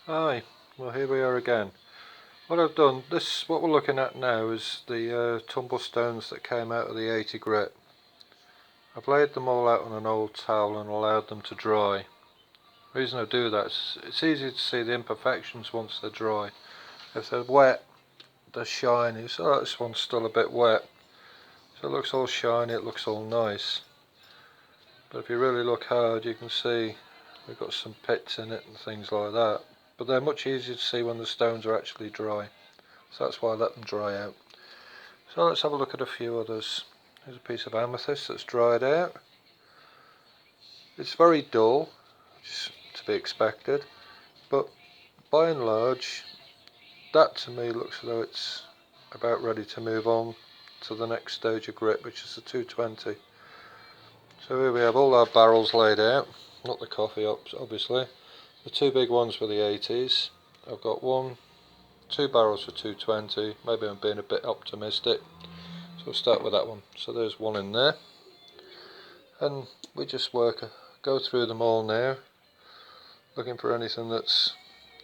Hi, well here we are again. What I've done, what we're looking at now is the tumble stones that came out of the 80 grit. I've laid them all out on an old towel and allowed them to dry. The reason I do that is it's easy to see the imperfections once they're dry. If they're wet, they're shiny. So this one's still a bit wet. So it looks all shiny, it looks all nice. But if you really look hard, you can see we've got some pits in it and things like that. But they're much easier to see when the stones are actually dry. So that's why I let them dry out. So let's have a look at a few others. Here's a piece of amethyst that's dried out. It's very dull, which is to be expected, but by and large, that to me looks as though it's about ready to move on to the next stage of grit, which is the 220. So here we have all our barrels laid out, not the coffee ups obviously. The two big ones were the 80s. I've got two barrels for 220, maybe I'm being a bit optimistic. So we'll start with that one. So there's one in there. And we just go through them all now, looking for anything that's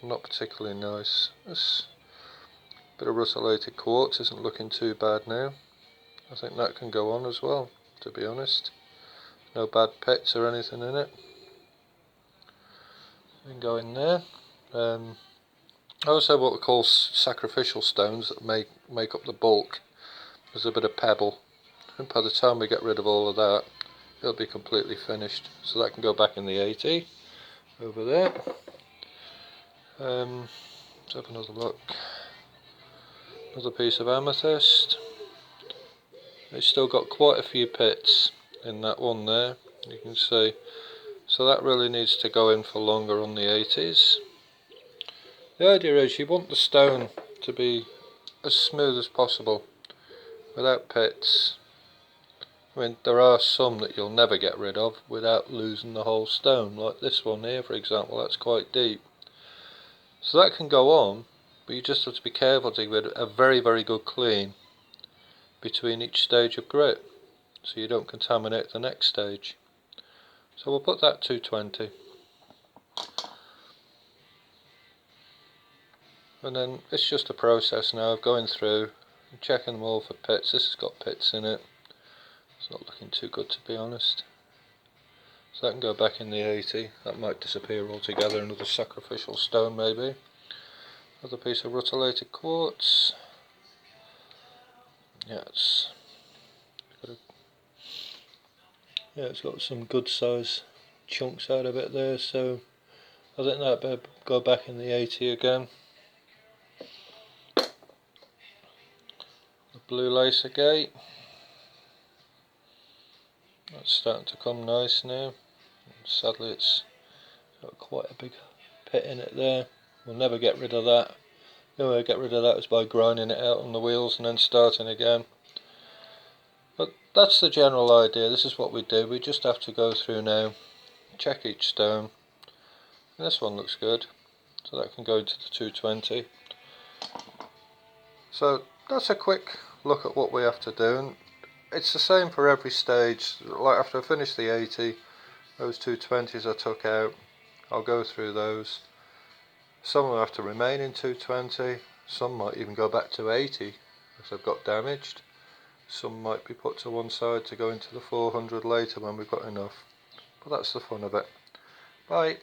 not particularly nice. This bit of russelated quartz isn't looking too bad now. I think that can go on as well, to be honest. No bad pits or anything in it. You can go in there. I also have what we call sacrificial stones that make up the bulk. There's a bit of pebble, and by the time we get rid of all of that, it'll be completely finished. So that can go back in the 80 over there. Let's have another look. Another piece of amethyst. It's still got quite a few pits in that one there, you can see. So that really needs to go in for longer on the 80s. The idea is you want the stone to be as smooth as possible, without pits. I mean, there are some that you'll never get rid of without losing the whole stone, like this one here for example, that's quite deep. So that can go on, but you just have to be careful to give it a very good clean between each stage of grit, so you don't contaminate the next stage. So we'll put that 220. And then it's just a process now of going through and checking them all for pits. This has got pits in it. It's not looking too good, to be honest. So that can go back in the 80. That might disappear altogether. Another sacrificial stone maybe. Another piece of russelated quartz. Yeah, it's got some good size chunks out of it there, so I think that better go back in the 80 again. The blue lace agate. That's starting to come nice now. Sadly it's got quite a big pit in it there. We'll never get rid of that. The only way to get rid of that is by grinding it out on the wheels and then starting again. But that's the general idea. This is what we do. We just have to go through now, check each stone. And this one looks good, so that can go into the 220. So that's a quick look at what we have to do. And it's the same for every stage. Like after I finish the 80, those 220s I took out, I'll go through those. Some will have to remain in 220, some might even go back to 80 if they've got damaged. Some might be put to one side to go into the 400 later when we've got enough. But that's the fun of it. Bye.